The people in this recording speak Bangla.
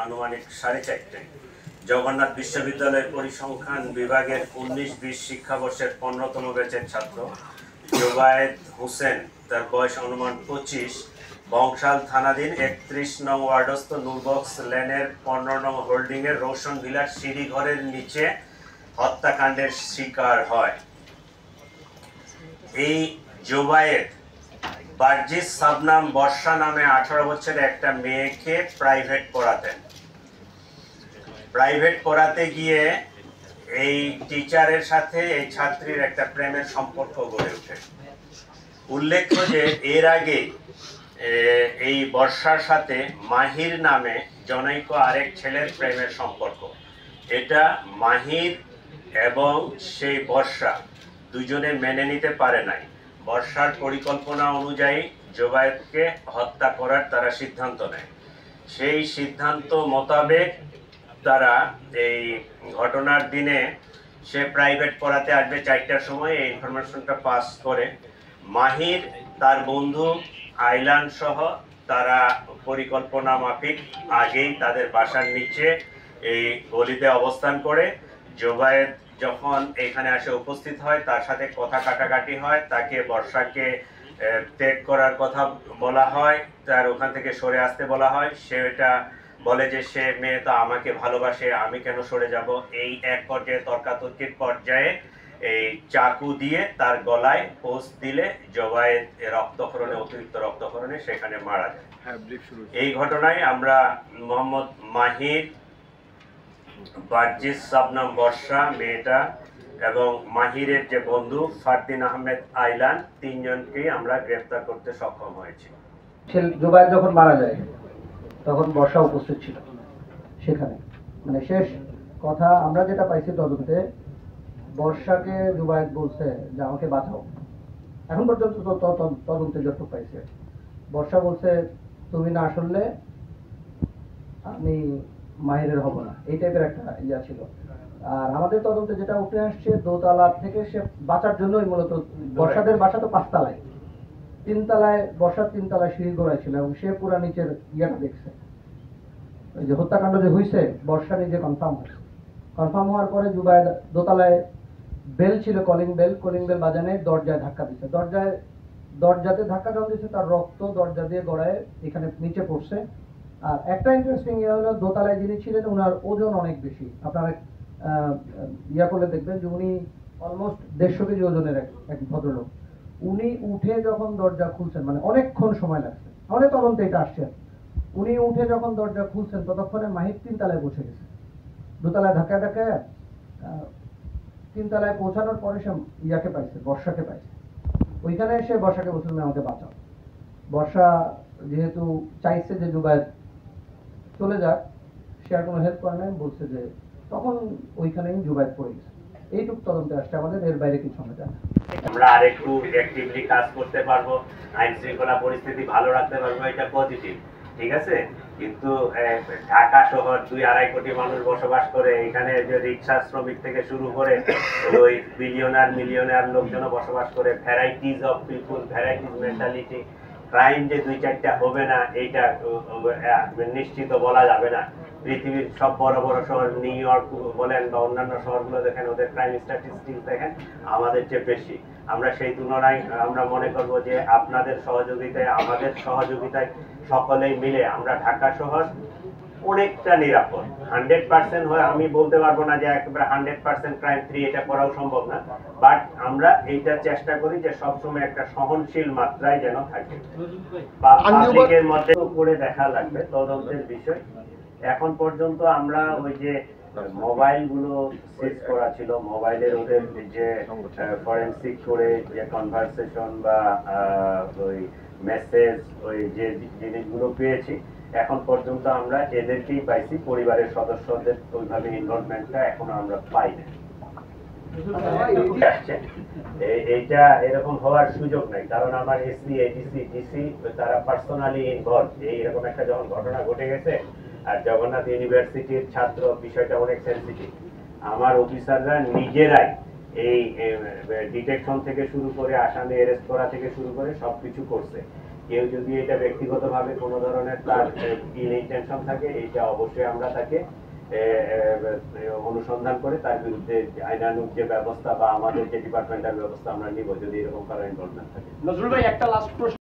আনুমানিক 4:30টায় জগন্নাথ বিশ্ববিদ্যালয়ের পরিসংখ্যান বিভাগের 19-20 শিক্ষাবর্ষের 15তম ব্যাচের ছাত্র জোবায়েদ হোসেন, তার বয়স অনুমান 25, বংশাল থানাধীন 31 নং ওয়ার্ডস্থ নুরবক্স লেনের 15 নং হোল্ডিংয়ের রোশন ভিলার সিঁড়িঘরের নিচে হত্যাকাণ্ডের শিকার হয়। এই জোবায়েদ বার্জিস সাবনাম বর্ষা নামে 18 বছরের একটা মেয়েকে প্রাইভেট পড়াতে গিয়ে এই টিচারের সাথে এই ছাত্রীর একটা প্রেমের সম্পর্ক গড়ে ওঠে। উল্লেখ্য যে এর আগে এই বর্ষার সাথে মাহির নামে জনৈক আরেক ছেলের প্রেমের সম্পর্ক। এটা মাহির এবং সেই বর্ষা দুজনে মেনে নিতে পারে নাই। বর্ষার পরিকল্পনা অনুযায়ী জোবায়েদকে হত্যা করার তারা সিদ্ধান্ত নেয়। সেই সিদ্ধান্ত মোতাবেক তারা এই ঘটনার দিনে সে প্রাইভেট পড়াতে আসবে 4টার সময় এই ইনফরমেশনটা পাস করে। মাহির তার বন্ধু আইলান সহ তারা পরিকল্পনা মাফিক আগেই তাদের বাসার নিচে এই গলিতে অবস্থান করে। জোবায়েদ যখন এখানে আসে উপস্থিত হয়, তার সাথে কথা কাটাকাটি হয়, তাকে বর্ষাকে ত্যাগ করার কথা বলা হয়, তার ওখান থেকে সরে আসতে বলা হয়। সে এটা বলে যে সে মেয়ে তো আমাকে ভালোবাসে, আমি কেন সরে যাব। এই এক পর্যায়ে তর্কাতর্কির পর্যায়ে এই চাকু দিয়ে তার গলায় পোস্ট দিলে জোবায়েদ রক্তক্ষরণে, অতিরিক্ত রক্তক্ষরণে সেখানে মারা যায়। এই ঘটনায় আমরা মোহাম্মদ মাহির, বার্জিস সাবনাম বর্ষা মেয়েটা এবং মাহিরের যে বন্ধু ফারদিন আহমেদ আইলান, 3 জনকেই আমরা গ্রেফতার করতে সক্ষম হয়েছি। জোবায়েদ যখন মারা যায় তখন বর্ষা উপস্থিত ছিল সেখানে। মানে শেষ কথা আমরা যেটা পাইছি তদন্তে, বর্ষাকে জোবায়েদ বলছে যে আমাকে বাঁচাও। এখন পর্যন্ত তদন্তে যতটুকু পাইছে, বর্ষা বলছে তুমি না আসলে আমি মাহিরের হব না, এই টাইপের একটা ইয়া ছিল। আর আমাদের তদন্তে যেটা উঠে আসছে, দোতলা থেকে সে বাঁচার জন্যই মূলত, বর্ষাদের বাসা তো 5 তলায়, 3 তলায় বর্ষার 3 তলায় সিঁড়ি গোড়ায় ছিল এবং সে পুরা নিচের ইয়েটা দেখছে। ওই যে হত্যাকাণ্ড যে হয়েছে বর্ষা নিজে কনফার্ম হওয়ার পরে জোবায়েদ দোতলায় বেল ছিল, কলিং বেল বাজানে দরজায় ধাক্কা দিচ্ছে। দরজাতে ধাক্কা যখন দিচ্ছে তার রক্ত দরজা দিয়ে গড়ায় এখানে নিচে পড়ছে। আর একটা ইন্টারেস্টিং ইয়ে হলো, দোতলায় যিনি ছিলেন ওনার ওজন অনেক বেশি। আপনারা ইয়া করলে দেখবেন যে উনি অলমোস্ট 150 কেজি ওজনের এক ভদ্রলোক। উনি উঠে যখন দরজা খুলছেন, মানে অনেকক্ষণ সময় লাগছে, আমাদের তদন্তে এটা আসছে, উনি উঠে যখন দরজা খুলছেন ততক্ষণে মাহির 3 তলায় পৌঁছে গেছে। দোতলায় ধাক্কায় 3 তলায় পৌঁছানোর পরে সে ইয়াকে পাইছে, বর্ষাকে পাইছে। ওইখানে এসে বর্ষাকে বলছিল আমাকে বাঁচাও। বর্ষা যেহেতু চাইছে যে জোবায়েদ চলে যাক, সে আর কোনো হেল্প করে নাই, বলছে যে তখন ওইখানেই জোবায়েদ পড়ে গেছে। এইটুক তদন্তে আসছে আমাদের, এর বাইরে কিছু আমরা জানি। আমরা আরেকটু অ্যাক্টিভলি কাজ করতে পারবো, আইন শৃঙ্খলা পরিস্থিতি ভালো রাখতে পারবো, এটা পজিটিভ, ঠিক আছে। কিন্তু ঢাকা শহর 2-2.5 কোটি মানুষ বসবাস করে, এখানে যে রিক্সা শ্রমিক থেকে শুরু করে ওই মিলিয়নার লোকজনও বসবাস করে, varieties of people, varieties mentality. Crime যে 2-4টা হবে না এইটা নিশ্চিত বলা যাবে না। পৃথিবীর সব বড় বড় শহর, নিউ ইয়র্ক বলেন বা অন্যান্য শহরগুলো দেখেন, ওদের ক্রাইম স্ট্যাটিস্টিক্স দেখেন আমাদের চেয়ে বেশি। আমরা সেই তুলনায় আমরা মনে করব যে আপনাদের সহযোগিতায়, আমাদের সহযোগিতায় সকলেই মিলে আমরা ঢাকা শহর অনেকটা নিরাপদ। 100% হয় আমি বলতে পারবো না যে একেবারে 100% ক্রাইম ফ্রি, এটা করাও সম্ভব না। বাট আমরা এইটা চেষ্টা করি যে সবসময় একটা সহনশীল মাত্রায় যেন থাকে। পাবলিকের মধ্যে করে দেখা লাগবে তদন্তের বিষয়। এখন পর্যন্ত আমরা ওই যে মোবাইল গুলো সিজ করা ছিল, মোবাইলের ওদের যে ফরেনসিক করে যে কনভারসেশন বা ওই মেসেজ, ওই যে জিনিসগুলো পেয়েছি, এখন পর্যন্ত আমরা এদেরকেই পাইছি, পরিবারের সদস্যদের ওইভাবে ইনভলভমেন্টটা এখনো আমরা পাই না। এইটা এরকম হওয়ার সুযোগ নাই, কারণ আমার এসপি, এডিসি, ডিসি তারা পার্সোনালি ইনভলভ। এইরকম একটা যখন ঘটনা ঘটে গেছে, আর জগন্নাথ ইউনিভার্সিটির ছাত্র, বিষয়টা অনেক সেন্সিটিভ। আমার অফিসাররা নিজেরাই এই ডিটেকশন থেকে শুরু করে আসামি অ্যারেস্ট করা থেকে শুরু করে সবকিছু করছে। কেউ যদি এটা ব্যক্তিগতভাবে কোনো ধরনের তার ইল ইন্টেনশন থাকে, এটা অবশ্যই আমরা তাকে অনুসন্ধান করে তার বিরুদ্ধে আইনানুগ যে ব্যবস্থা বা আমাদের যে ডিপার্টমেন্টাল ব্যবস্থা আমরা নিব যদি এরকম কারো ইনভলভমেন্ট থাকে। নজরুল ভাই, একটা লাস্ট প্রশ্ন